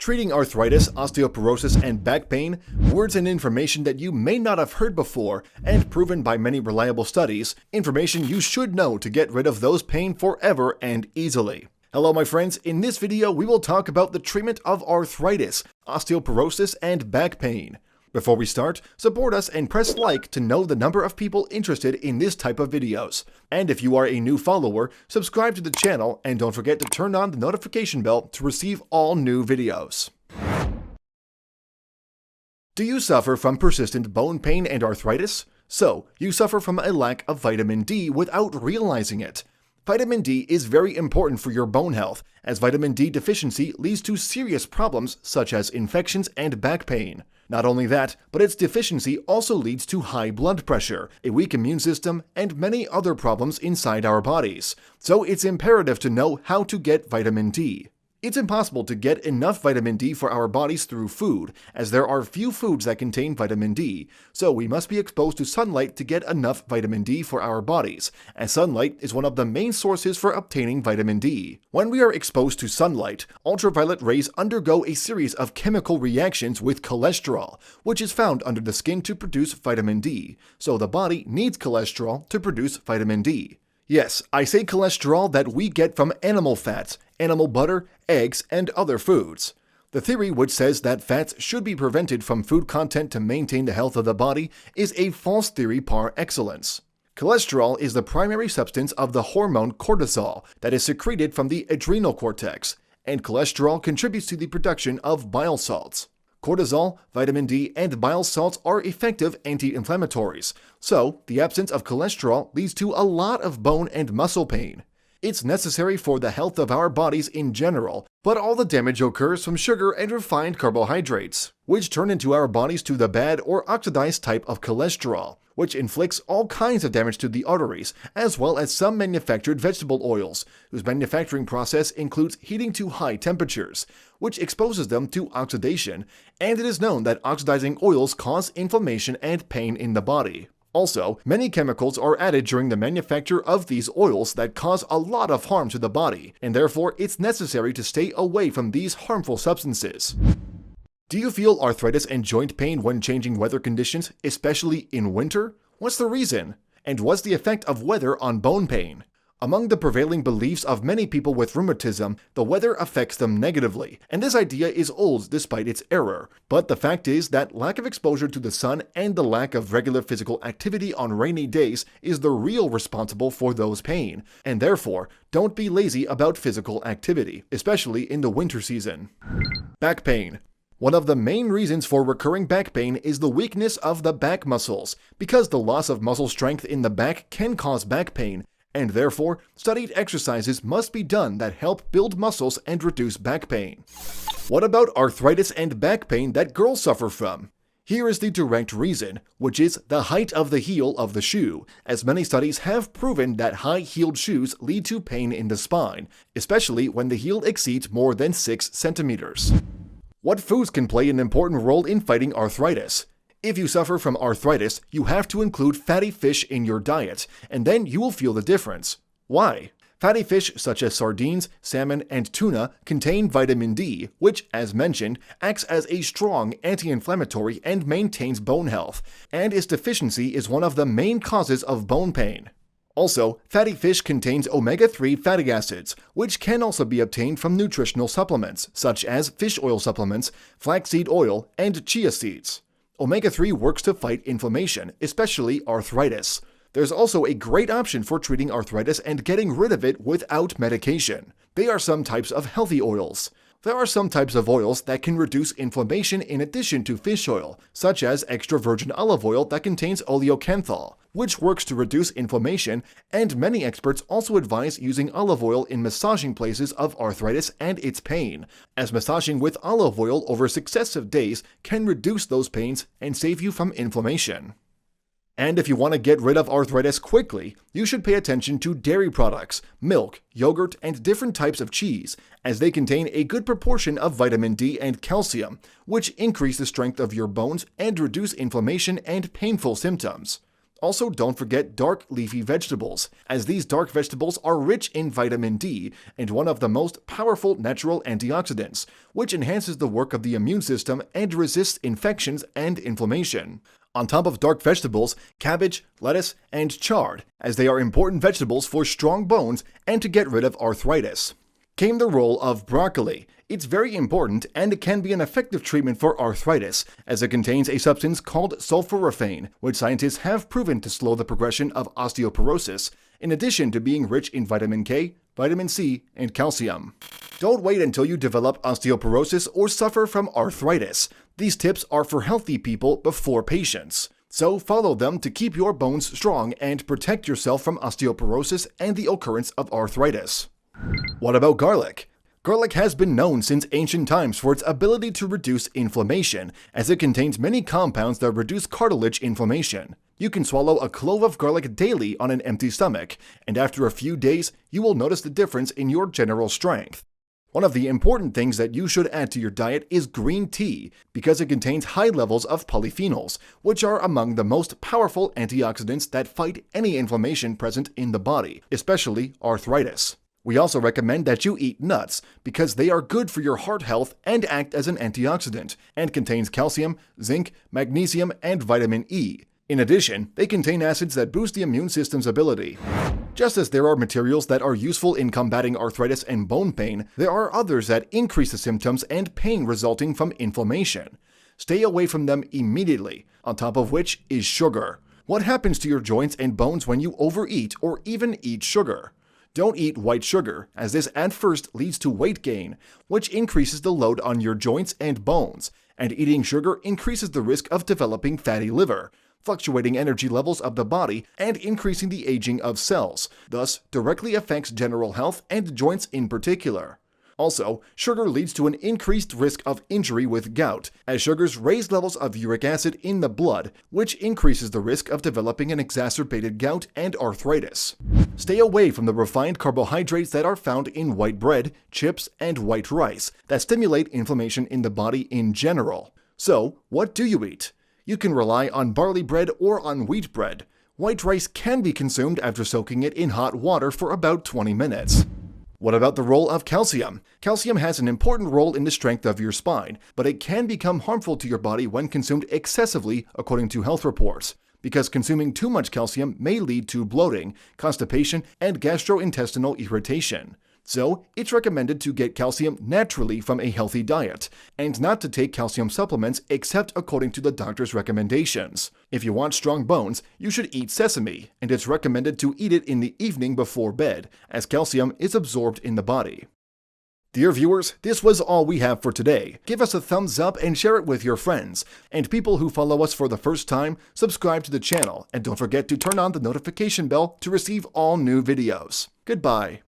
Treating arthritis, osteoporosis, and back pain, words and information that you may not have heard before and proven by many reliable studies, information you should know to get rid of those pain forever and easily. Hello my friends, in this video we will talk about the treatment of arthritis, osteoporosis, and back pain. Before we start, support us and press like to know the number of people interested in this type of videos. And if you are a new follower, subscribe to the channel and don't forget to turn on the notification bell to receive all new videos. Do you suffer from persistent bone pain and arthritis? So, you suffer from a lack of vitamin D without realizing it. Vitamin D is very important for your bone health, as vitamin D deficiency leads to serious problems such as infections and back pain. Not only that, but its deficiency also leads to high blood pressure, a weak immune system, and many other problems inside our bodies. So it's imperative to know how to get vitamin D. It's impossible to get enough vitamin D for our bodies through food, as there are few foods that contain vitamin D, so we must be exposed to sunlight to get enough vitamin D for our bodies, as sunlight is one of the main sources for obtaining vitamin D. When we are exposed to sunlight, ultraviolet rays undergo a series of chemical reactions with cholesterol, which is found under the skin to produce vitamin D, so the body needs cholesterol to produce vitamin D. Yes, I say cholesterol that we get from animal fats, animal butter, eggs, and other foods. The theory which says that fats should be prevented from food content to maintain the health of the body is a false theory par excellence. Cholesterol is the primary substance of the hormone cortisol that is secreted from the adrenal cortex, and cholesterol contributes to the production of bile salts. Cortisol, vitamin D, and bile salts are effective anti-inflammatories, so the absence of cholesterol leads to a lot of bone and muscle pain. It's necessary for the health of our bodies in general, but all the damage occurs from sugar and refined carbohydrates, which turn into our bodies to the bad or oxidized type of cholesterol, which inflicts all kinds of damage to the arteries, as well as some manufactured vegetable oils, whose manufacturing process includes heating to high temperatures, which exposes them to oxidation, and it is known that oxidizing oils cause inflammation and pain in the body. Also, many chemicals are added during the manufacture of these oils that cause a lot of harm to the body, and therefore it's necessary to stay away from these harmful substances. Do you feel arthritis and joint pain when changing weather conditions, especially in winter? What's the reason? And what's the effect of weather on bone pain? Among the prevailing beliefs of many people with rheumatism, the weather affects them negatively, and this idea is old despite its error. But the fact is that lack of exposure to the sun and the lack of regular physical activity on rainy days is the real responsible for those pain, and therefore, don't be lazy about physical activity, especially in the winter season. Back pain. One of the main reasons for recurring back pain is the weakness of the back muscles, because the loss of muscle strength in the back can cause back pain, and therefore, studied exercises must be done that help build muscles and reduce back pain. What about arthritis and back pain that girls suffer from? Here is the direct reason, which is the height of the heel of the shoe, as many studies have proven that high-heeled shoes lead to pain in the spine, especially when the heel exceeds more than 6 centimeters. What foods can play an important role in fighting arthritis? If you suffer from arthritis, you have to include fatty fish in your diet, and then you will feel the difference. Why? Fatty fish such as sardines, salmon, and tuna contain vitamin D, which, as mentioned, acts as a strong anti-inflammatory and maintains bone health, and its deficiency is one of the main causes of bone pain. Also, fatty fish contains omega-3 fatty acids, which can also be obtained from nutritional supplements, such as fish oil supplements, flaxseed oil, and chia seeds. Omega-3 works to fight inflammation, especially arthritis. There's also a great option for treating arthritis and getting rid of it without medication. They are some types of healthy oils. There are some types of oils that can reduce inflammation in addition to fish oil, such as extra virgin olive oil that contains oleocanthal, which works to reduce inflammation, and many experts also advise using olive oil in massaging places of arthritis and its pain, as massaging with olive oil over successive days can reduce those pains and save you from inflammation. And if you want to get rid of arthritis quickly, you should pay attention to dairy products, milk, yogurt, and different types of cheese, as they contain a good proportion of vitamin D and calcium, which increase the strength of your bones and reduce inflammation and painful symptoms. Also, don't forget dark leafy vegetables, as these dark vegetables are rich in vitamin D and one of the most powerful natural antioxidants, which enhances the work of the immune system and resists infections and inflammation. On top of dark vegetables, cabbage, lettuce, and chard, as they are important vegetables for strong bones and to get rid of arthritis. Came the role of broccoli. It's very important and it can be an effective treatment for arthritis, as it contains a substance called sulforaphane, which scientists have proven to slow the progression of osteoporosis, in addition to being rich in vitamin K, vitamin C, and calcium. Don't wait until you develop osteoporosis or suffer from arthritis. These tips are for healthy people before patients. So follow them to keep your bones strong and protect yourself from osteoporosis and the occurrence of arthritis. What about garlic? Garlic has been known since ancient times for its ability to reduce inflammation, as it contains many compounds that reduce cartilage inflammation. You can swallow a clove of garlic daily on an empty stomach, and after a few days, you will notice the difference in your general strength. One of the important things that you should add to your diet is green tea, because it contains high levels of polyphenols, which are among the most powerful antioxidants that fight any inflammation present in the body, especially arthritis. We also recommend that you eat nuts because they are good for your heart health and act as an antioxidant, and contains calcium, zinc, magnesium, and vitamin E. In addition, they contain acids that boost the immune system's ability. Just as there are materials that are useful in combating arthritis and bone pain, there are others that increase the symptoms and pain resulting from inflammation. Stay away from them immediately, on top of which is sugar. What happens to your joints and bones when you overeat or even eat sugar? Don't eat white sugar, as this at first leads to weight gain, which increases the load on your joints and bones, and eating sugar increases the risk of developing fatty liver, fluctuating energy levels of the body, and increasing the aging of cells, thus directly affects general health and joints in particular. Also, sugar leads to an increased risk of injury with gout, as sugars raise levels of uric acid in the blood, which increases the risk of developing an exacerbated gout and arthritis. Stay away from the refined carbohydrates that are found in white bread, chips, and white rice that stimulate inflammation in the body in general. So, what do you eat? You can rely on barley bread or on wheat bread. White rice can be consumed after soaking it in hot water for about 20 minutes. What about the role of calcium? Calcium has an important role in the strength of your spine, but it can become harmful to your body when consumed excessively, according to health reports, because consuming too much calcium may lead to bloating, constipation, and gastrointestinal irritation. So, it's recommended to get calcium naturally from a healthy diet, and not to take calcium supplements except according to the doctor's recommendations. If you want strong bones, you should eat sesame, and it's recommended to eat it in the evening before bed, as calcium is absorbed in the body. Dear viewers, this was all we have for today. Give us a thumbs up and share it with your friends. And people who follow us for the first time, subscribe to the channel, and don't forget to turn on the notification bell to receive all new videos. Goodbye.